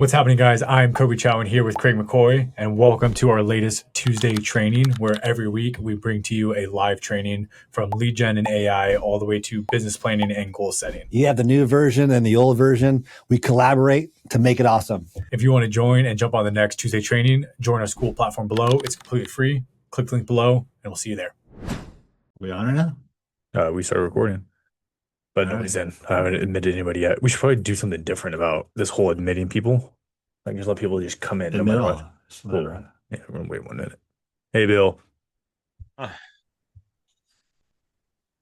What's happening, guys? I'm Kobe Chow here with Craig McCoy, and welcome to our latest Tuesday training, where every week we bring to you a live training from lead gen and AI all the way to business planning and goal setting. You have the new version and the old version. We collaborate to make it awesome. If you want to join and jump on the next Tuesday training, join our school platform below. It's completely free. Click the link below, and we'll see you there. We on it now? We started recording, but nobody's in. I haven't admitted anybody yet. We should probably do something different about this whole admitting people. Like, just let people just come in no matter what. Cool. Yeah, we're gonna wait 1 minute. Hey, Bill. Can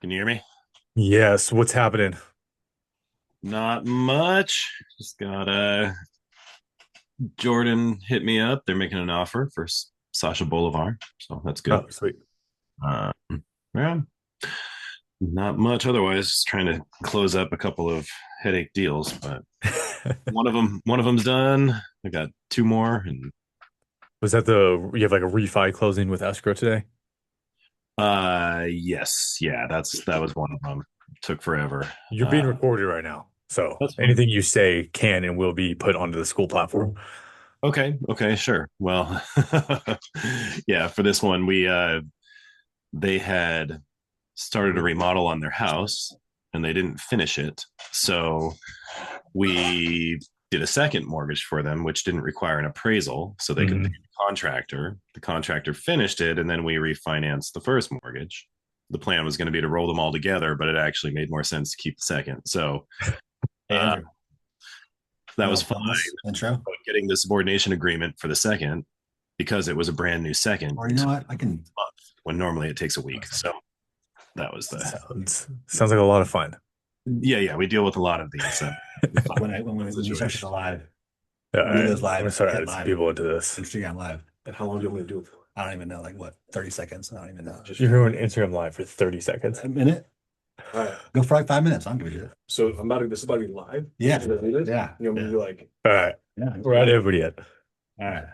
you hear me? Yes. What's happening? Not much. Just got Jordan hit me up. They're making an offer for Sasha Bolivar, so that's good. Oh, sweet. Yeah, not much otherwise. Just trying to close up a couple of headache deals, but one of them's done. I got two more, and Was that you have like a refi closing with escrow today? yes, yeah, that was one of them. Took forever. You're being recorded right now, so anything you say can and will be put onto the school platform. Okay, sure. Well, yeah, for this one, they had started a remodel on their house and they didn't finish it. So we did a second mortgage for them, which didn't require an appraisal. So they could pay the contractor. The contractor finished it, and then we refinanced the first mortgage. The plan was going to be to roll them all together, but it actually made more sense to keep the second. So that was fine. Intro. Getting the subordination agreement for the second, because it was a brand new second. Or you know what? I can. When normally it takes a week. So that was sounds like a lot of fun. Yeah, we deal with a lot of these. when we start the live, yeah, we do those live. I'm gonna start adding some people into this. Instagram live. And how long do you want me to do it for? I don't even know, like what, 30 seconds? I don't even know. You're going Instagram live for 30 seconds. A minute? All right. Go for like 5 minutes. I'm gonna do it. So this is about to be live? Yeah. Yeah. You want me to be like, all right. Yeah. We're at everybody yet. All right.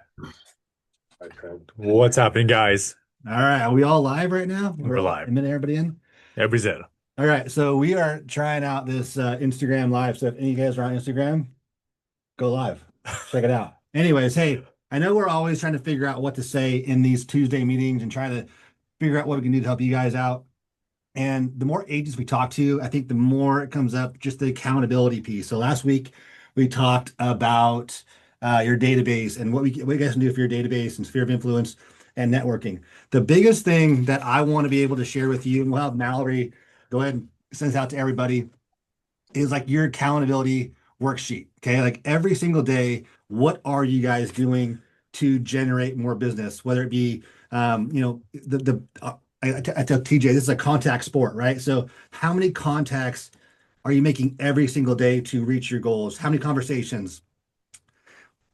What's happening, guys? All right. Are we all live right now? We're live. A minute, everybody in? Everybody's in. All right. So we are trying out this Instagram live. So if any of you guys are on Instagram, go live. Check it out. Anyways, hey, I know we're always trying to figure out what to say in these Tuesday meetings and try to figure out what we can do to help you guys out. And the more agents we talk to, I think the more it comes up just the accountability piece. So last week we talked about your database and what you guys can do for your database and sphere of influence and networking. The biggest thing that I want to be able to share with you, and we'll have Mallory go ahead and send this out to everybody, is like your accountability worksheet. Okay, like every single day, what are you guys doing to generate more business? Whether it be, I tell TJ, this is a contact sport, right? So how many contacts are you making every single day to reach your goals? How many conversations?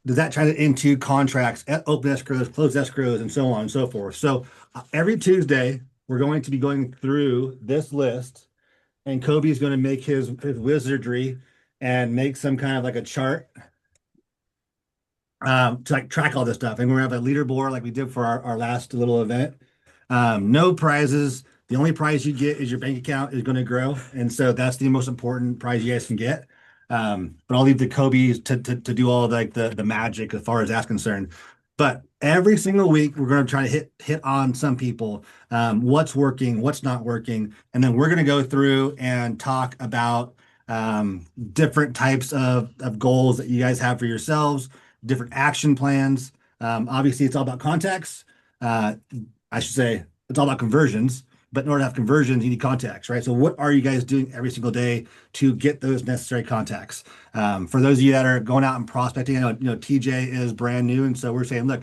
Does that translate into contracts, open escrows, closed escrows, and so on and so forth? So every Tuesday, we're going to be going through this list, and Kobe is going to make his wizardry and make some kind of like a chart to like track all this stuff. And we're gonna have a leaderboard like we did for our last little event. No prizes. The only prize you get is your bank account is going to grow. And so that's the most important prize you guys can get. But I'll leave the Kobe to do all like the magic as far as that's concerned. But every single week, we're going to try to hit on some people, what's working, what's not working. And then we're going to go through and talk about different types of goals that you guys have for yourselves, different action plans. Obviously, it's all about contacts. I should say it's all about conversions. But in order to have conversions, you need contacts, right? So what are you guys doing every single day to get those necessary contacts? For those of you that are going out and prospecting, I know, TJ is brand new. And so we're saying, look,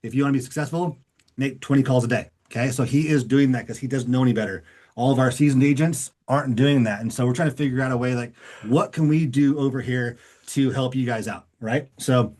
if you want to be successful, make 20 calls a day. Okay. So he is doing that because he doesn't know any better. All of our seasoned agents aren't doing that. And so we're trying to figure out a way like, what can we do over here to help you guys out, right? So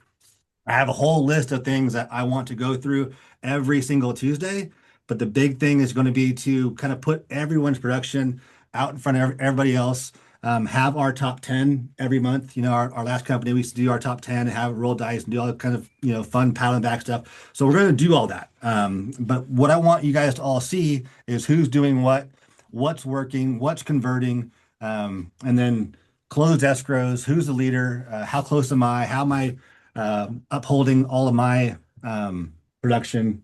I have a whole list of things that I want to go through every single Tuesday. But the big thing is going to be to kind of put everyone's production out in front of everybody else. Have our top 10 every month. Our last company, we used to do our top 10 and have roll dice and do all that kind of, fun paddling back stuff. So we're going to do all that. But what I want you guys to all see is who's doing what's working, what's converting, and then closed escrows, who's the leader, how close am I, how am I upholding all of my production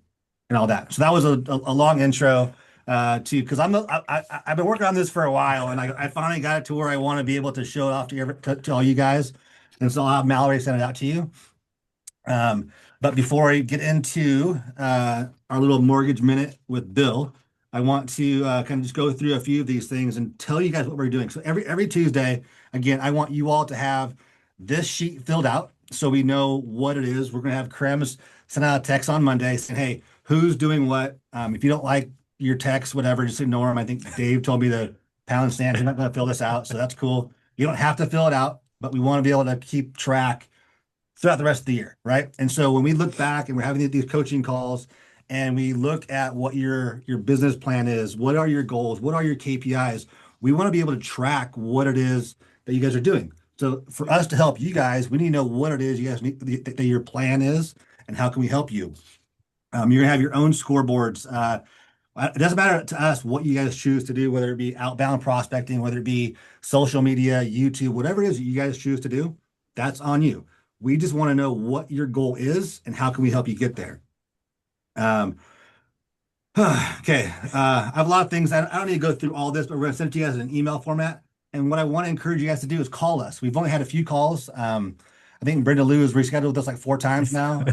and all that. So that was a long intro to because I've been working on this for a while, and I finally got it to where I want to be able to show it off to all you guys, and so I'll have Mallory send it out to you. But before I get into our little mortgage minute with Bill, I want to kind of just go through a few of these things and tell you guys what we're doing. So every Tuesday, again, I want you all to have this sheet filled out so we know what it is. We're going to have Krems send out a text on Monday saying, hey, who's doing what? If you don't like your text, whatever, just ignore them. I think Dave told me to pound sand. He's not going to fill this out, so that's cool. You don't have to fill it out, but we want to be able to keep track throughout the rest of the year, right? And so when we look back and we're having these coaching calls and we look at what your business plan is, what are your goals, what are your KPIs, we want to be able to track what it is that you guys are doing. So for us to help you guys, we need to know what it is you guys need, that your plan is, and how can we help you. You're gonna have your own scoreboards. It doesn't matter to us what you guys choose to do, whether it be outbound prospecting, whether it be social media, YouTube, whatever it is that you guys choose to do, that's on you. We just want to know what your goal is and how can we help you get there. Okay, I have a lot of things. I don't need to go through all this, but we're going to send it to you guys in an email format. And what I want to encourage you guys to do is call us. We've only had a few calls. I think Brenda Lou has rescheduled this like 4 times now.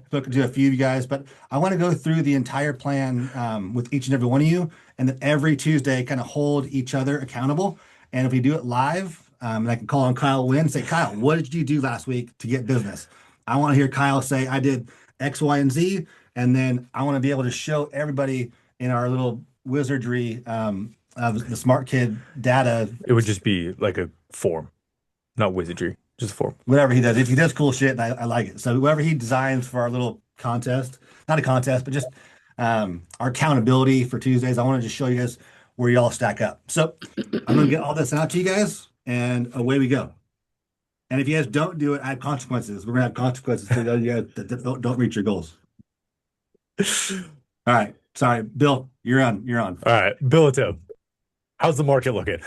Spoken to a few of you guys, but I want to go through the entire plan with each and every one of you, and then every Tuesday kind of hold each other accountable. And if we do it live, and I can call on Kyle Wynn and say, Kyle, what did you do last week to get business? I want to hear Kyle say, I did X, Y, and Z. And then I want to be able to show everybody in our little wizardry of the Smart Kid data. It would just be like a form, not wizardry, just a form. Whatever he does. If he does cool shit, and I like it. So whoever he designs for our little contest, not a contest, but just our accountability for Tuesdays, I want to just show you guys where you all stack up. So I'm going to get all this out to you guys, and away we go. And if you guys don't do it, I have consequences. We're going to have consequences for those of you guys that don't reach your goals. All right. Sorry, Bill, you're on. All right, Bill and Tim, how's the market looking?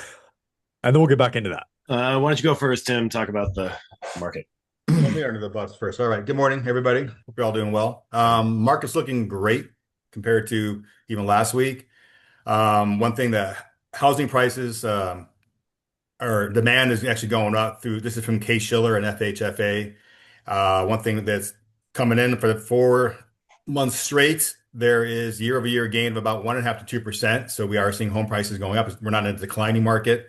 And then we'll get back into that. Why don't you go first, Tim? Talk about the market. Let me under the bus first. All right. Good morning, everybody. Hope you're all doing well. Market's looking great compared to even last week. One thing that housing prices or demand is actually going up through. This is from Case-Shiller and FHFA. One thing that's coming in for the 4 months straight, there is year-over-year gain of about 1.5 to 2%. So we are seeing home prices going up. We're not in a declining market.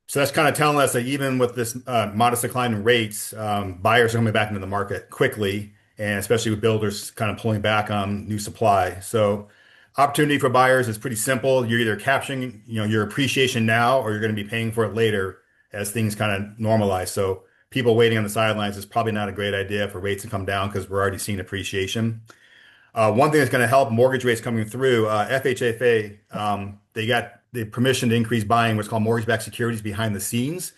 So that's kind of telling us that even with this modest decline in rates, buyers are coming back into the market quickly, and especially with builders kind of pulling back on new supply. So opportunity for buyers is pretty simple. You're either capturing, your appreciation now, or you're going to be paying for it later as things kind of normalize. So people waiting on the sidelines is probably not a great idea for rates to come down because we're already seeing appreciation. One thing that's going to help mortgage rates coming through, FHFA, they got the permission to increase buying what's called mortgage-backed securities behind the scenes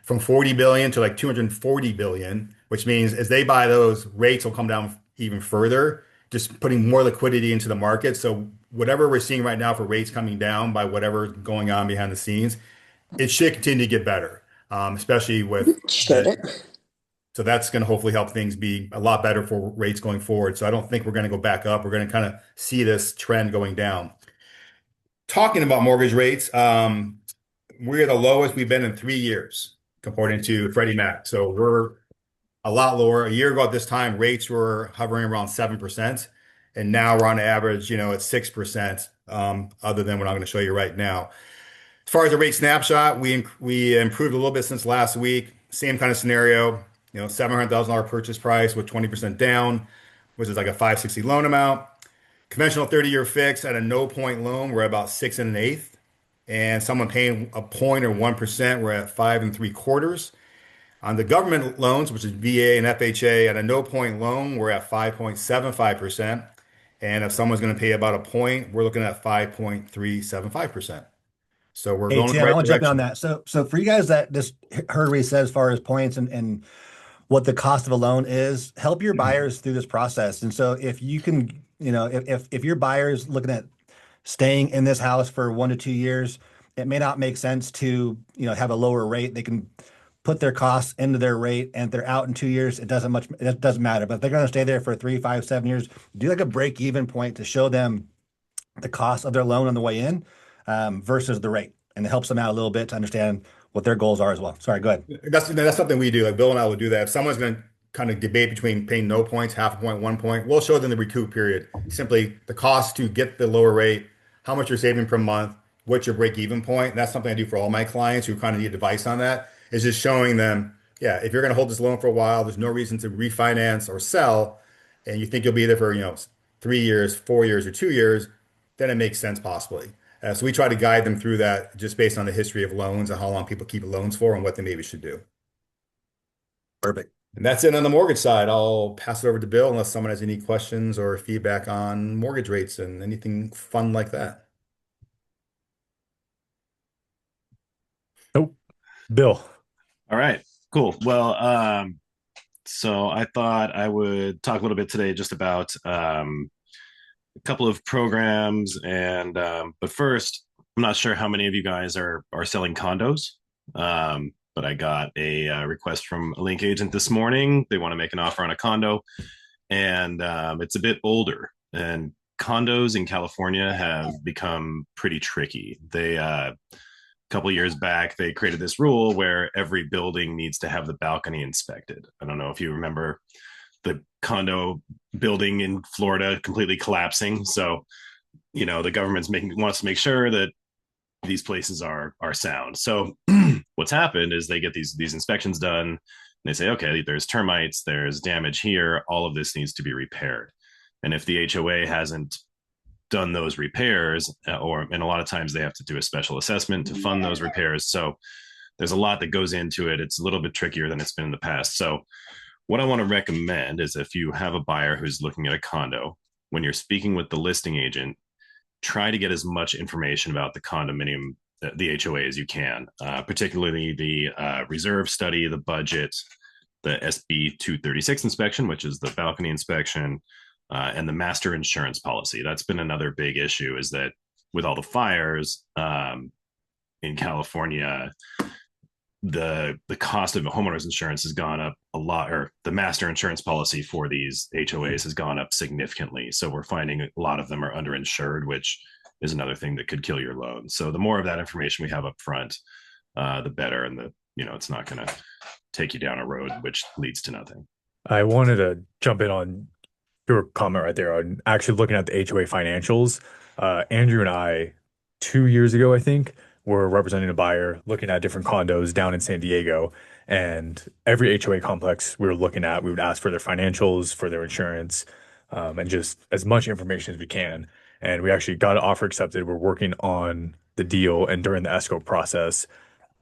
from 40 billion to like 240 billion, which means as they buy those, rates will come down even further, just putting more liquidity into the market. So whatever we're seeing right now for rates coming down by whatever going on behind the scenes, it should continue to get better, especially with so that's going to hopefully help things be a lot better for rates going forward. So I don't think we're going to go back up. We're going to kind of see this trend going down. Talking about mortgage rates, we're the lowest we've been in 3 years, according to Freddie Mac. So we're a lot lower. A year ago at this time, rates were hovering around 7%. And now we're on average, at 6%, other than what I'm going to show you right now. As far as the rate snapshot, we improved a little bit since last week. Same kind of scenario, $700,000 purchase price with 20% down, which is like a 560 loan amount. Conventional 30-year fix at a no-point loan, we're about 6 1/8. And someone paying a point or 1%, we're at 5 3/4. On the government loans, which is VA and FHA, at a no-point loan, we're at 5.75%. And if someone's going to pay about a point, we're looking at 5.375%. So we're going in the Tim, right I want to jump in on direction. that. So for you guys that just heard what he said as far as points and what the cost of a loan is, help your buyers through this process. And so if you can, if your buyer's looking at staying in this house for 1 to 2 years, it may not make sense to, have a lower rate. They can put their costs into their rate, and if they're out in 2 years, it doesn't matter. But if they're going to stay there for 3, 5, 7 years, do like a break even point to show them the cost of their loan on the way in versus the rate, and it helps them out a little bit to understand what their goals are as well. Sorry, go ahead. That's something we do. Like Bill and I will do that. If someone's going to kind of debate between paying no points, half a point, 1 point, we'll show them the recoup period. Simply the cost to get the lower rate, how much you're saving per month, what's your break even point. And that's something I do for all my clients who kind of need advice on that. Is just showing them, yeah, if you're going to hold this loan for a while, there's no reason to refinance or sell, and you think you'll be there for 3 years, 4 years, or 2 years, then it makes sense possibly. So we try to guide them through that just based on the history of loans and how long people keep loans for and what they maybe should do. Perfect. And that's it on the mortgage side. I'll pass it over to Bill unless someone has any questions or feedback on mortgage rates and anything fun like that. Nope. Bill. All right, cool. Well, so I thought I would talk a little bit today just about a couple of programs, and but first, I'm not sure how many of you guys are selling condos, but I got a request from a Link agent this morning. They want to make an offer on a condo, and it's a bit older. And condos in California have become pretty tricky. They couple of years back, they created this rule where every building needs to have the balcony inspected. I don't know if you remember the condo building in Florida completely collapsing. So, the government's wants to make sure that these places are sound. So what's happened is they get these inspections done, and they say, okay, there's termites, there's damage here, all of this needs to be repaired. And if the HOA hasn't done those repairs, and a lot of times they have to do a special assessment to fund those repairs. So there's a lot that goes into it. It's a little bit trickier than it's been in the past. So what I want to recommend is if you have a buyer who's looking at a condo, when you're speaking with the listing agent, try to get as much information about the condominium, the HOA, as you can, particularly the reserve study, the budget, the SB 236 inspection, which is the balcony inspection, and the master insurance policy. That's been another big issue, is that with all the fires in California, the cost of homeowners insurance has gone up a lot, or the master insurance policy for these HOAs has gone up significantly. So we're finding a lot of them are underinsured, which is another thing that could kill your loan. So the more of that information we have up front, the better. And it's not going to take you down a road which leads to nothing. I wanted to jump in on your comment right there on actually looking at the HOA financials. Andrew and I, 2 years ago, I think, were representing a buyer looking at different condos down in San Diego. And every HOA complex we were looking at, we would ask for their financials, for their insurance, and just as much information as we can. And we actually got an offer accepted. We're working on the deal. And during the escrow process,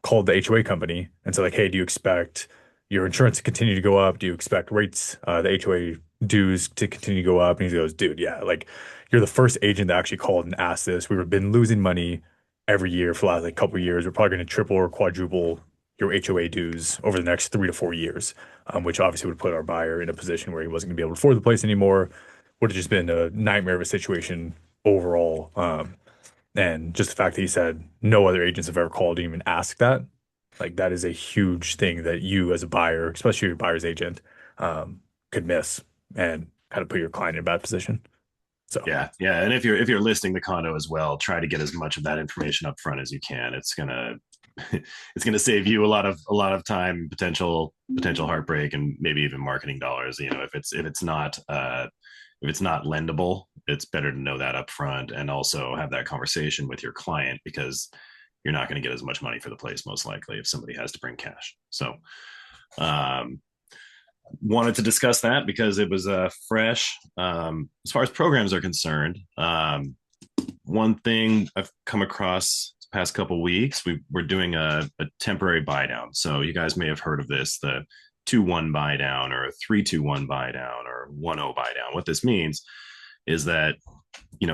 called the HOA company and said, like, hey, do you expect your insurance to continue to go up? Do you expect rates, the HOA dues to continue to go up? And he goes, dude, yeah, like you're the first agent that actually called and asked this. We've been losing money every year for the last couple of years. We're probably going to triple or quadruple your HOA dues over the next 3 to 4 years, which obviously would put our buyer in a position where he wasn't going to be able to afford the place anymore. Would have just been a nightmare of a situation overall. And just the fact that he said no other agents have ever called and even asked that, like that is a huge thing that you as a buyer, especially your buyer's agent, could miss and kind of put your client in a bad position. So yeah, and if you're listing the condo as well, try to get as much of that information up front as you can. It's gonna save you a lot of time, potential heartbreak, and maybe even marketing dollars. If it's not lendable, it's better to know that up front and also have that conversation with your client, because you're not going to get as much money for the place most likely if somebody has to bring cash. So wanted to discuss that because it was fresh. As far as programs are concerned, one thing I've come across the past couple of weeks, we're doing a temporary buy down. So you guys may have heard of this, the 2-1 buy down or a 3-2-1 buy down or 1-0 buy down. What this means is that,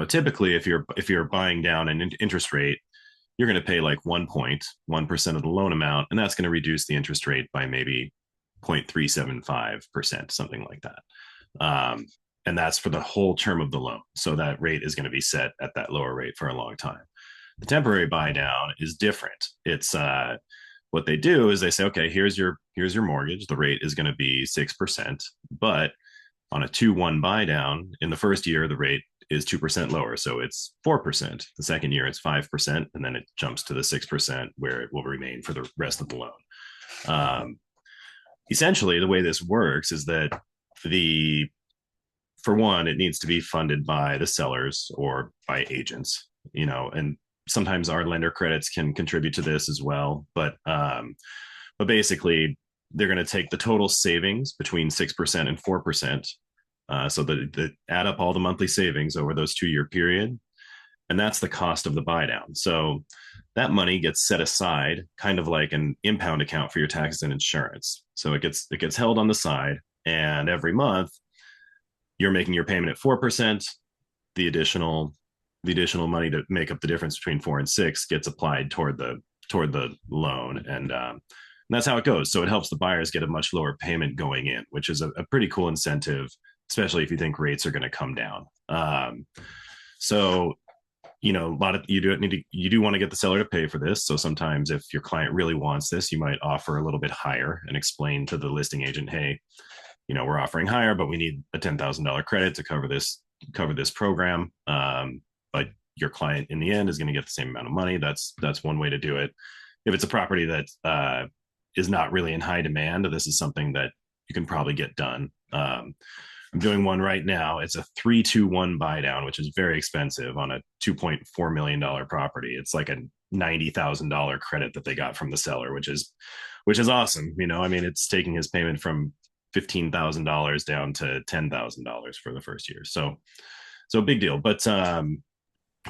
typically if you're buying down an interest rate, you're going to pay like 1.1% of the loan amount, and that's going to reduce the interest rate by maybe 0.375%, something like that. And that's for the whole term of the loan. So that rate is going to be set at that lower rate for a long time. The temporary buy down is different. It's what what they do is they say, okay, here's your mortgage. The rate is going to be 6%, but on a 2-1 buy down in the first year, the rate is 2% lower. So it's 4%. The second year, it's 5%. And then it jumps to the 6% where it will remain for the rest of the loan. Essentially, the way this works is that for one, it needs to be funded by the sellers or by agents, and sometimes our lender credits can contribute to this as well. But basically, they're going to take the total savings between 6% and 4%. So that add up all the monthly savings over those 2-year period. And that's the cost of the buy down. So that money gets set aside kind of like an impound account for your taxes and insurance. So it gets held on the side, and every month you're making your payment at 4%. The additional money to make up the difference between 4 and 6 gets applied toward the loan. And that's how it goes. So it helps the buyers get a much lower payment going in, which is a pretty cool incentive, especially if you think rates are going to come down. So, you do want to get the seller to pay for this. So sometimes if your client really wants this, you might offer a little bit higher and explain to the listing agent, hey, we're offering higher, but we need a $10,000 credit to cover this program. But your client in the end is going to get the same amount of money. That's one way to do it. If it's a property that is not really in high demand, this is something that you can probably get done. I'm doing one right now. It's a 3-2-1 buy down, which is very expensive on a $2.4 million property. It's like a $90,000 credit that they got from the seller, which is awesome. It's taking his payment from $15,000 down to $10,000 for the first year. So big deal. But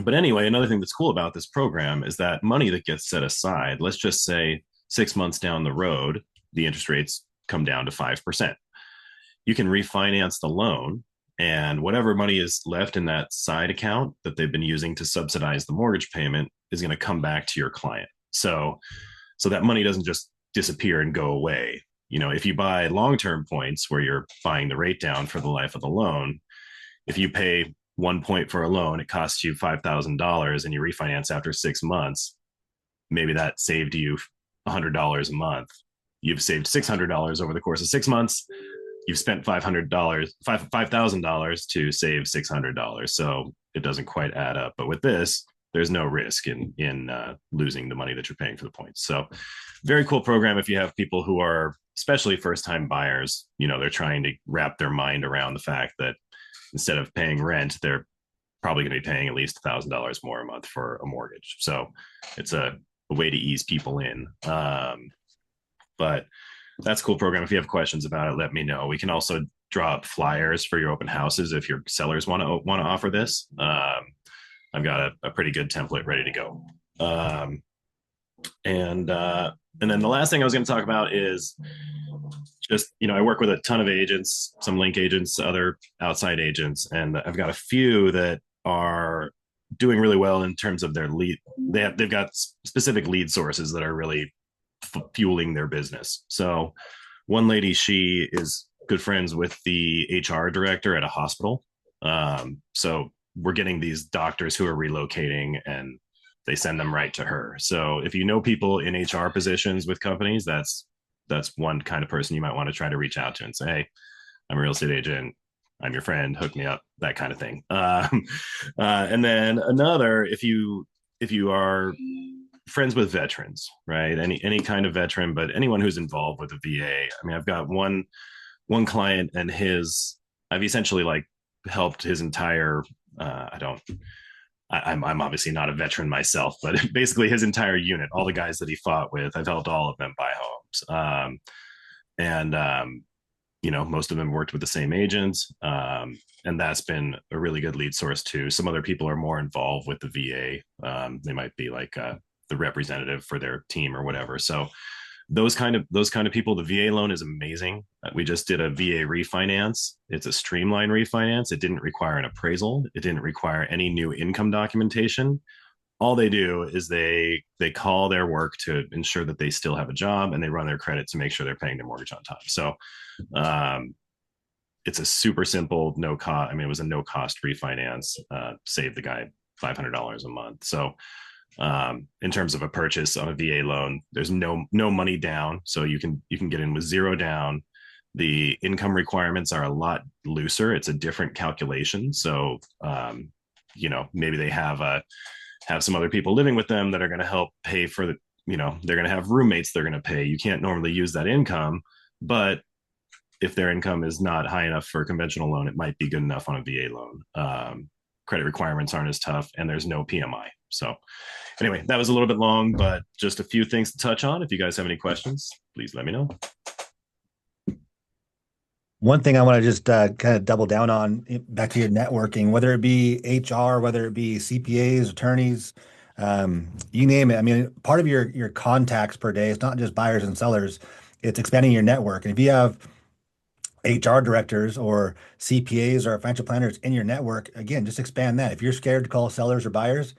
anyway, another thing that's cool about this program is that money that gets set aside, let's just say 6 months down the road, the interest rates come down to 5%. You can refinance the loan, and whatever money is left in that side account that they've been using to subsidize the mortgage payment is going to come back to your client. So that money doesn't just disappear and go away. If you buy long-term points where you're buying the rate down for the life of the loan, if you pay 1 point for a loan, it costs you $5,000 and you refinance after 6 months, maybe that saved you $100 a month. You've saved $600 over the course of 6 months. You've spent $5,000 to save $600. So it doesn't quite add up. But with this, there's no risk in losing the money that you're paying for the points. So very cool program if you have people who are, especially first-time buyers, they're trying to wrap their mind around the fact that instead of paying rent, they're probably going to be paying at least $1,000 more a month for a mortgage. So it's a way to ease people in. But that's a cool program. If you have questions about it, let me know. We can also draw up flyers for your open houses if your sellers want to offer this. I've got a pretty good template ready to go. And then the last thing I was going to talk about is just, I work with a ton of agents, some link agents, other outside agents, and I've got a few that are doing really well in terms of their lead. They've got specific lead sources that are really fueling their business. So one lady, she is good friends with the HR director at a hospital. So we're getting these doctors who are relocating and they send them right to her. So if you know people in HR positions with companies, that's one kind of person you might want to try to reach out to and say, hey, I'm a real estate agent. I'm your friend. Hook me up, that kind of thing. And then another, if you are friends with veterans, right? Any kind of veteran, but anyone who's involved with the VA. I've got one client and I've essentially helped his entire, I'm obviously not a veteran myself, but basically his entire unit, all the guys that he fought with, I've helped all of them buy homes. Most of them worked with the same agents. And that's been a really good lead source too. Some other people are more involved with the VA. They might be the representative for their team or whatever. So those kind of people, the VA loan is amazing. We just did a VA refinance. It's a streamlined refinance. It didn't require an appraisal. It didn't require any new income documentation. All they do is they call their work to ensure that they still have a job, and they run their credit to make sure they're paying their mortgage on time. So it's a super simple, no cost. It was a no cost refinance, saved the guy $500 a month. So In terms of a purchase on a VA loan, there's no money down, so you can get in with zero down. The income requirements are a lot looser. It's a different calculation. So maybe they have some other people living with them that are going to help pay for the, they're going to have roommates they're going to pay. You can't normally use that income, but if their income is not high enough for a conventional loan, it might be good enough on a VA loan. Credit requirements aren't as tough, and there's no PMI. So anyway, that was a little bit long, but just a few things to touch on. If you guys have any questions, please let me know. One thing I want to just kind of double down on, back to your networking, whether it be HR, whether it be CPAs, attorneys, you name it. I mean, part of your contacts per day is not just buyers and sellers, it's expanding your network. And if you have HR directors or CPAs or financial planners in your network, again, just expand that. If you're scared to call sellers or buyers,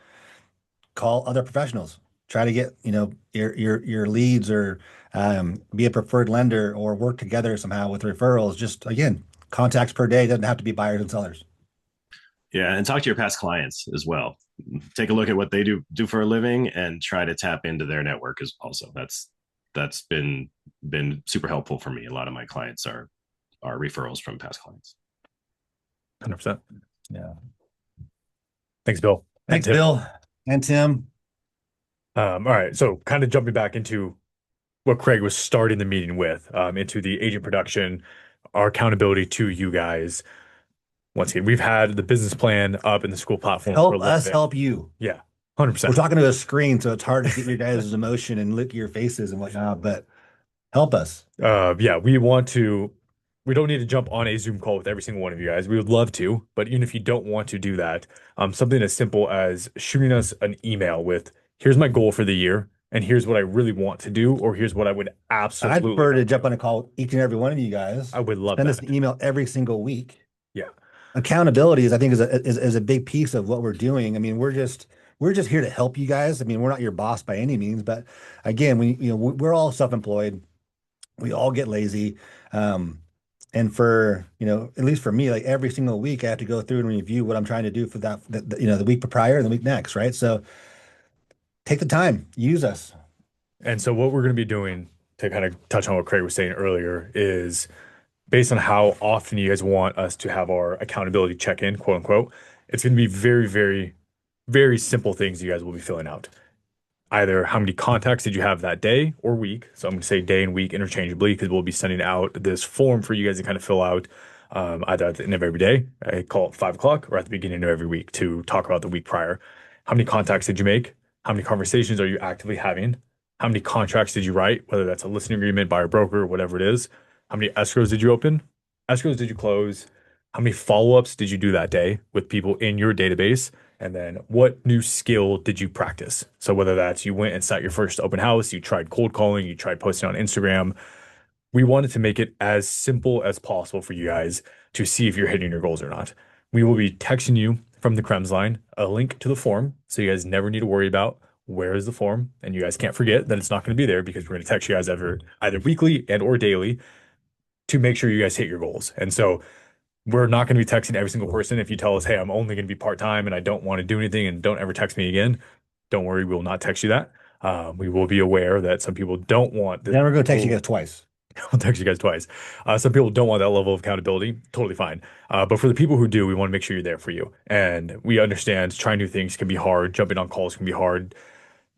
call other professionals. Try to get, your leads, or be a preferred lender, or work together somehow with referrals. Just, again, contacts per day doesn't have to be buyers and sellers. Yeah, and talk to your past clients as well. Take a look at what they do for a living and try to tap into their network as also. That's been super helpful for me. A lot of my clients are referrals from past clients. 100%. Yeah. Thanks, Bill. Thanks, Bill and Tim. All right. So kind of jumping back into what Craig was starting the meeting with, into the agent production, our accountability to you guys. Once again, we've had the business plan up in the school platform. Help us help you. Yeah, 100%. We're talking to a screen, so it's hard to get your guys' emotion and look at your faces and whatnot, but help us. Yeah, we don't need to jump on a Zoom call with every single one of you guys. We would love to, but even if you don't want to do that, something as simple as shooting us an email with, here's my goal for the year, and here's what I really want to do, or here's what I would absolutely. I'd prefer to jump on a call with each and every one of you guys. I would love Send that. us an email every single week. Yeah. Accountability is, I think, is a big piece of what we're doing. I mean, we're just here to help you guys. I mean, we're not your boss by any means, but again, we're all self-employed. We all get lazy. And for, at least for me, like every single week, I have to go through and review what I'm trying to do for the week prior and the week next, right? So take the time, use us. And so what we're going to be doing, to kind of touch on what Craig was saying earlier, is based on how often you guys want us to have our accountability check-in, quote unquote, it's going to be very, very, very simple things you guys will be filling out. Either how many contacts did you have that day or week. So I'm going to say day and week interchangeably, because we'll be sending out this form for you guys to kind of fill out, either at the end of every day, I call it 5 o'clock, or at the beginning of every week, to talk about the week prior. How many contacts did you make? How many conversations are you actively having? How many contracts did you write, whether that's a listing agreement, buyer broker, whatever it is? How many escrows did you open? Escrows did you close? How many follow-ups did you do that day with people in your database? And then what new skill did you practice? So whether that's you went and sat your first open house, you tried cold calling, you tried posting on Instagram, we wanted to make it as simple as possible for you guys to see if you're hitting your goals or not. We will be texting you from the Krems line a link to the form, so you guys never need to worry about where is the form, and you guys can't forget that it's not going to be there, because we're going to text you guys either weekly and or daily to make sure you guys hit your goals. And so we're not going to be texting every single person. If you tell us, hey, I'm only going to be part-time and I don't want to do anything, and don't ever text me again, don't worry, we will not text you that. We will be aware that some people don't want this. Then we're going to text you guys twice. I'll text you guys twice. Some people don't want that level of accountability. Totally fine. But for the people who do, we want to make sure you're there for you. And we understand trying new things can be hard. Jumping on calls can be hard.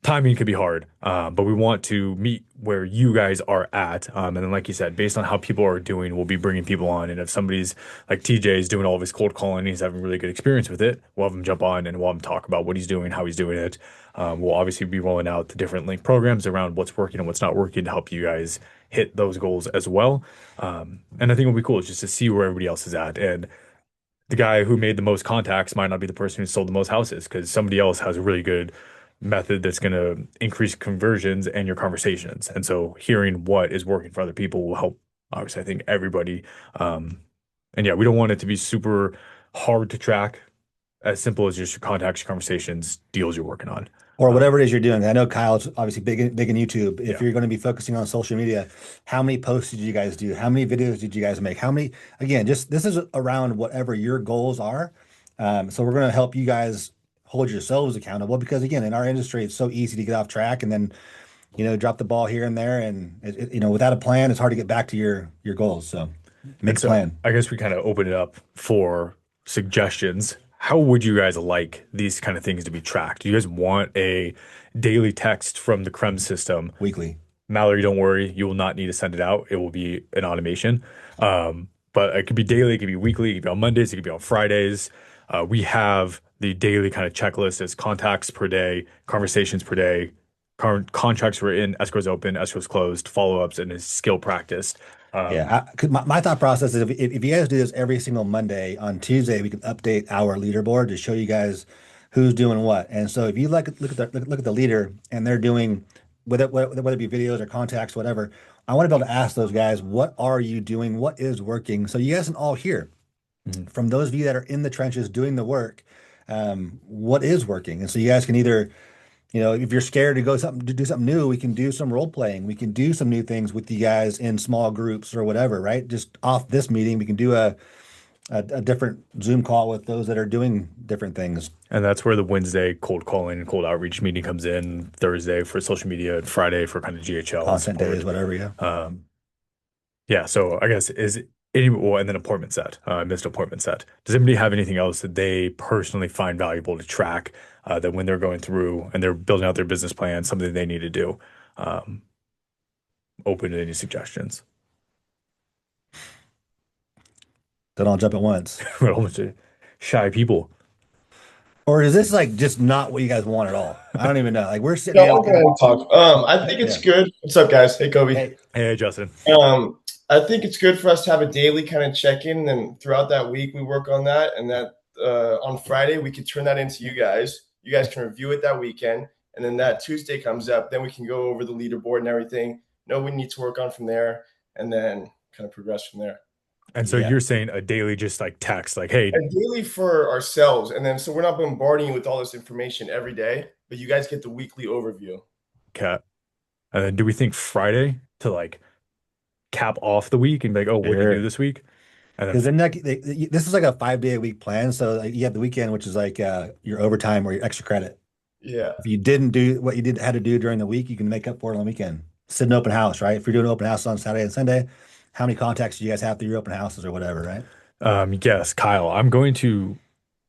Timing could be hard, but we want to meet where you guys are at. And then, like you said, based on how people are doing, we'll be bringing people on. And if somebody's like TJ is doing all of his cold calling, he's having really good experience with it, we'll have him jump on and we'll have him talk about what he's doing, how he's doing it. We'll obviously be rolling out the different link programs around what's working and what's not working to help you guys hit those goals as well. And I think what'll be cool is just to see where everybody else is at. And the guy who made the most contacts might not be the person who sold the most houses, because somebody else has a really good method that's going to increase conversions and your conversations. And so hearing what is working for other people will help, obviously, I think everybody. And yeah, we don't want it to be super hard to track, as simple as just your contacts, your conversations, deals you're working on. Or whatever it is you're doing. I know Kyle's obviously big in YouTube. If Yeah. you're going to be focusing on social media, how many posts did you guys do? How many videos did you guys make? How many, again, just this is around whatever your goals are. So we're going to help you guys hold yourselves accountable because again, in our industry, it's so easy to get off track and then, drop the ball here and there. And without a plan, it's hard to get back to your goals. So make And a so plan. I guess we kind of open it up for suggestions. How would you guys like these kind of things to be tracked? Do you guys want a daily text from the CREM system? Weekly. Mallory, don't worry, you will not need to send it out. It will be an automation. But it could be daily, it could be weekly, it could be on Mondays, it could be on Fridays. We have the daily kind of checklist as contacts per day, conversations per day, contracts were in, escrows open, escrows closed, follow-ups, and a skill practice. Yeah, 'cause my thought process is if you guys do this every single Monday, on Tuesday we can update our leaderboard to show you guys who's doing what. And so if you look at the leader and they're doing whether it be videos or contacts, whatever, I want to be able to ask those guys, what are you doing? What is working? So you guys can all hear from those of you that are in the trenches doing the work, what is working. And so you guys can either if you're scared to do something new, we can do some role playing. We can do some new things with you guys in small groups or whatever, right? Just off this meeting, we can do a different Zoom call with those that are doing different things. And that's where the Wednesday cold calling, cold outreach meeting comes in, Thursday for social media, and Friday for kind of GHL Content support. days, whatever, yeah. Yeah, so I guess and then appointment set, missed appointment set. Does anybody have anything else that they personally find valuable to track that when they're going through and they're building out their business plan, something they need to do? Open to any suggestions. Don't all jump at once. We're a whole bunch of shy people. Or is this like just not what you guys want at all? I don't even know. Like we're sitting No, here. I'll go ahead and talk. I think it's good. What's up, guys? Hey, Kobe. Hey, Justin. I think it's good for us to have a daily kind of check-in, and throughout that week we work on that, and that on Friday we could turn that into you guys. You guys can review it that weekend, and then that Tuesday comes up, then we can go over the leaderboard and everything. Know we need to work on from there, and then kind of progress from there. And so you're saying a daily just like text, like, hey, A daily for ourselves, and then so we're not bombarding you with all this information every day, but you guys get the weekly overview. cat. And then do we think Friday to like cap off the week and be like, oh, what did you do this week? And Because then then this is like a 5-day a week plan. So like, you have the weekend, which is like your overtime or your extra credit. Yeah. If you didn't do what you had to do during the week, you can make up for it on the weekend. Sit an open house, right? If you're doing an open house on Saturday and Sunday, how many contacts do you guys have through your open houses or whatever, right? yes, Kyle, I'm going to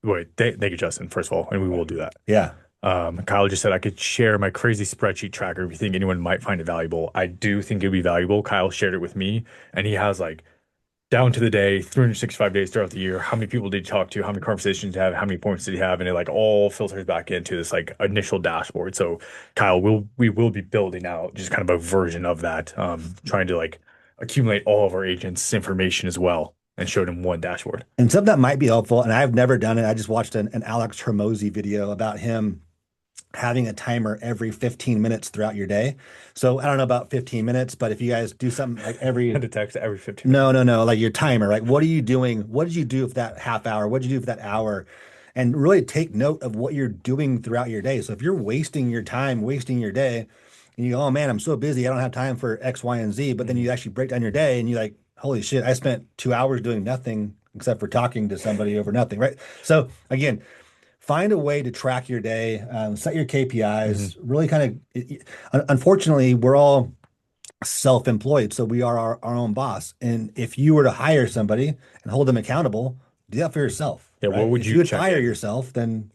wait. Thank you, Justin, first of all, and we will do that. Yeah. Kyle just said I could share my crazy spreadsheet tracker if you think anyone might find it valuable. I do think it'd be valuable. Kyle shared it with me, and he has like down to the day, 365 days throughout the year. How many people did you talk to? How many conversations did you have? How many points did you have? And it like all filters back into this like initial dashboard. So Kyle, we will be building out just kind of a version of that, trying to like accumulate all of our agents' information as well and show them one dashboard. And something that might be helpful, and I've never done it. I just watched an Alex Hermosi video about him having a timer every 15 minutes throughout your day. So I don't know about 15 minutes, but if you guys do something like every And to text every 15 minutes. no, like your timer, right? What are you doing? What did you do for that half hour? What did you do for that hour? And really take note of what you're doing throughout your day. So if you're wasting your time, wasting your day, and you go, oh man, I'm so busy, I don't have time for X, Y, and Z. But then you actually break down your day and you're like, holy shit, I spent 2 hours doing nothing except for talking to somebody over nothing, right? So again, find a way to track your day, set your KPIs, really kind of, unfortunately, we're all self-employed. So we are our own boss. And if you were to hire somebody and hold them accountable, do that for yourself. Yeah, right? what would if you you would check hire in? yourself, then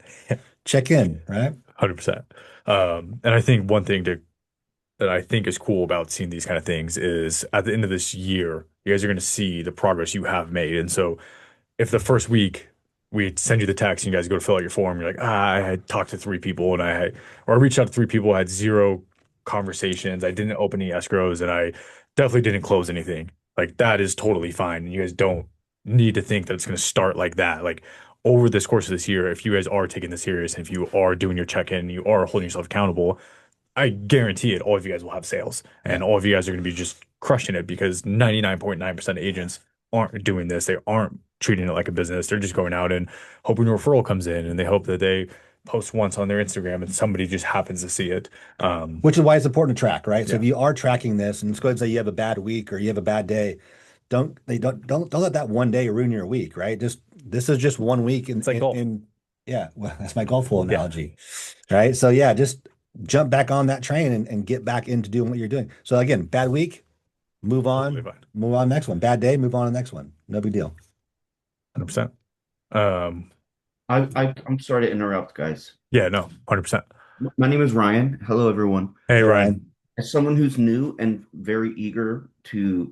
check in, right? 100%. And I think one thing that I think is cool about seeing these kind of things is at the end of this year, you guys are going to see the progress you have made. And so if the first week we send you the text and you guys go to fill out your form, you're like, I had talked to 3 people or I reached out to 3 people, I had 0 conversations, I didn't open any escrows, and I definitely didn't close anything. Like that is totally fine. And you guys don't need to think that it's going to start like that. Like over this course of this year, if you guys are taking this serious and if you are doing your check-in, you are holding yourself accountable, I guarantee it, all of you guys will have sales and all of you guys are going to be just crushing it because 99.9% of agents aren't doing this. They aren't treating it like a business. They're just going out and hoping a referral comes in and they hope that they post once on their Instagram and somebody just happens to see it. Which is why it's important to track, right? So Yeah. if you are tracking this, and let's go ahead and say you have a bad week or you have a bad day, don't let that one day ruin your week, right? This is just one week It's like golf. in Yeah, well, that's my golf hole Yeah. analogy, right? So yeah, just jump back on that train and get back into doing what you're doing. So again, bad week, move Totally on, fine. move on next one. Bad day, move on to the next one. No big deal. 100%. Um, I'm sorry to interrupt, guys. yeah, no, 100%. My name is Ryan. Hello, everyone. Hey, Hey, Ryan. As someone who's new and very eager to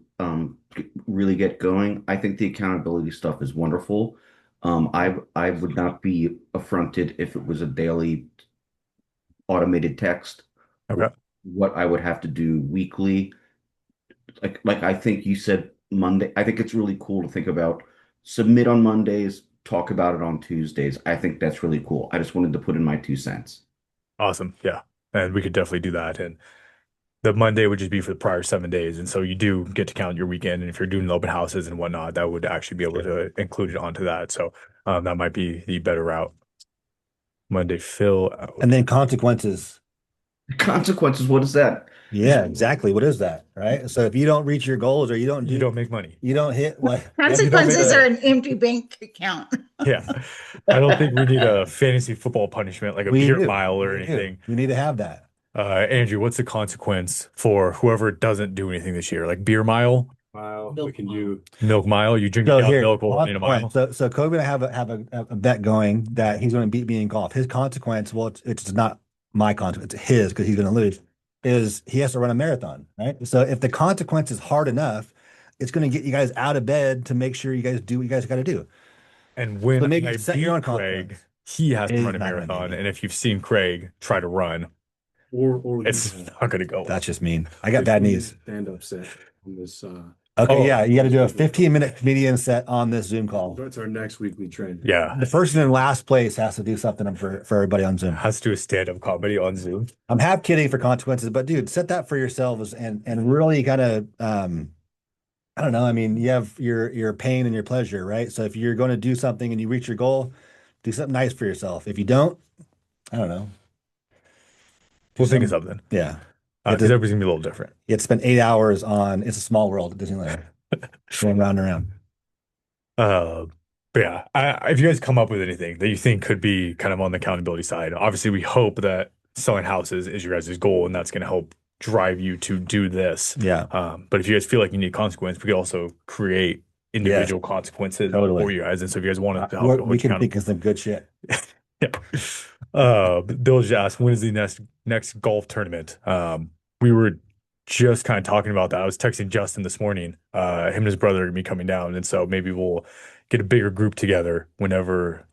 really get going, I think the accountability stuff is wonderful. I would not be affronted if it was a daily automated text. Okay. What I would have to do weekly, like I think you said Monday. I think it's really cool to think about submit on Mondays, talk about it on Tuesdays. I think that's really cool. I just wanted to put in my 2 cents. Awesome. Yeah. And we could definitely do that. And the Monday would just be for the prior 7 days. And so you do get to count your weekend. And if you're doing open houses and whatnot, that would actually be able to include it onto that. So that might be the better route. Monday fill out. And then consequences. Consequences, what is that? Yeah, exactly. What is that? Right. So if you don't reach your goals or you don't make money. you don't hit what Consequences are an empty bank account. Yeah. I don't think we need a fantasy football punishment like a we beer do. mile or We do. anything. We need to have that. Andrew, what's the consequence for whoever doesn't do anything this year? Like beer mile, Mile, we can do milk mile. You drink So a here, milk hold will on in a one. mile. So Kobe and I have a bet going that he's going to beat me in golf. His consequence, well, it's not my consequence, it's his because he's going to lose, is he has to run a marathon, right? So if the consequence is hard enough, it's going to get you guys out of bed to make sure you guys do what you guys got to do. And when So maybe I set your beat own Craig, consequence. he has to He's run a not gonna marathon. beat me. And if you've seen Craig try to run, or it's not going to go well. That's just mean. I got bad knees. stand-up set on this. Okay, Oh. yeah, you got to do a 15-minute comedian set on this Zoom call. That's our next weekly training. Yeah. The person in last place has to do something for everybody on Zoom. Has to do a stand-up comedy on Zoom. I'm half kidding for consequences, but dude, set that for yourselves and really gotta I don't know. I mean, you have your pain and your pleasure, right? So if you're going to do something and you reach your goal, do something nice for yourself. If you don't, I don't know. We'll think of something. Yeah. Because everybody's going to be a little different. You have to spend 8 hours on It's a Small World at Disneyland. Going round and around. But yeah, if you guys come up with anything that you think could be kind of on the accountability side, obviously we hope that selling houses is your guys' goal and that's going to help drive you to do this. Yeah. But if you guys feel like you need consequence, we could also create individual consequences Totally. for you guys. And so if you guys want to help, We can think of some good shit. yeah. Bill just asked, when is the next golf tournament? We were just kind of talking about that. I was texting Justin this morning. Him and his brother are gonna be coming down, and so maybe we'll get a bigger group together whenever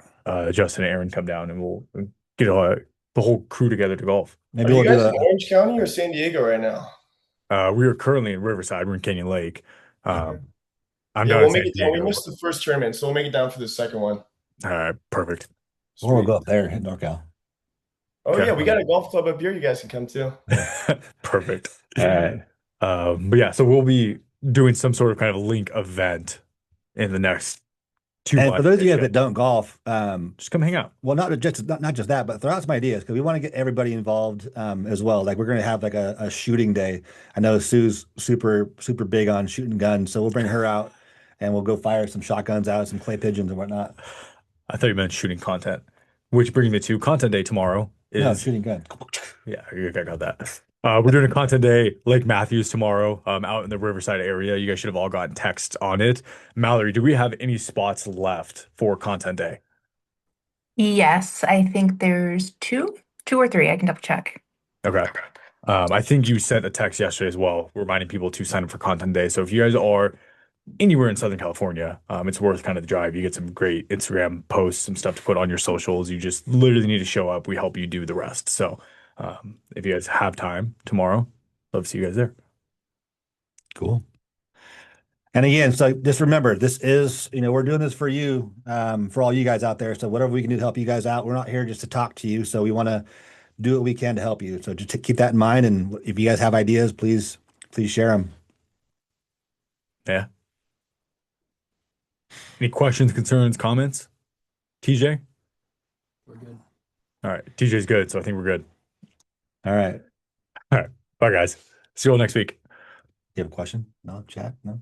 Justin and Aaron come down, and we'll get the whole crew together to golf. Maybe Are we'll you do guys a in Orange County or San Diego right now? We are currently in Riverside. We're in Canyon Lake. I'm Yeah, down we'll in make San it down. We Diego. missed the first tournament, so we'll make it down for the second one. All right, perfect. or we'll Sweet. go up there hit NorCal. Oh Okay. yeah, we got a golf club up here. You guys can come too. Perfect. All right. But yeah, so we'll be doing some sort of kind of link event in the next 2 And months. for those of you guys that don't golf, just come hang out. well, not just that, but throw out some ideas because we want to get everybody involved as well. Like we're going to have like a shooting day. I know Sue's super big on shooting guns, so we'll bring her out and we'll go fire some shotguns out, some clay pigeons and whatnot. I thought you meant shooting content, which brings me to content day tomorrow. No, Is shooting guns. yeah, I got that. We're doing a content day, Lake Matthews tomorrow, out in the Riverside area. You guys should have all gotten text on it. Mallory, do we have any spots left for content day? Yes, I think there's two or three. I can double check. Okay. I think you sent a text yesterday as well, reminding people to sign up for content day. So if you guys are anywhere in Southern California, it's worth kind of the drive. You get some great Instagram posts, some stuff to put on your socials. You just literally need to show up. We help you do the rest. So if you guys have time tomorrow, love to see you guys there. Cool. And again, so just remember, this is, we're doing this for you, for all you guys out there. So whatever we can do to help you guys out, we're not here just to talk to you. So we want to do what we can to help you. So just to keep that in mind. And if you guys have ideas, please share them. Yeah. Any questions, concerns, comments? TJ? We're good. All right. TJ's good. So I think we're good. All right. All right. Bye, guys. See you all next week. You have a question? No, chat? No?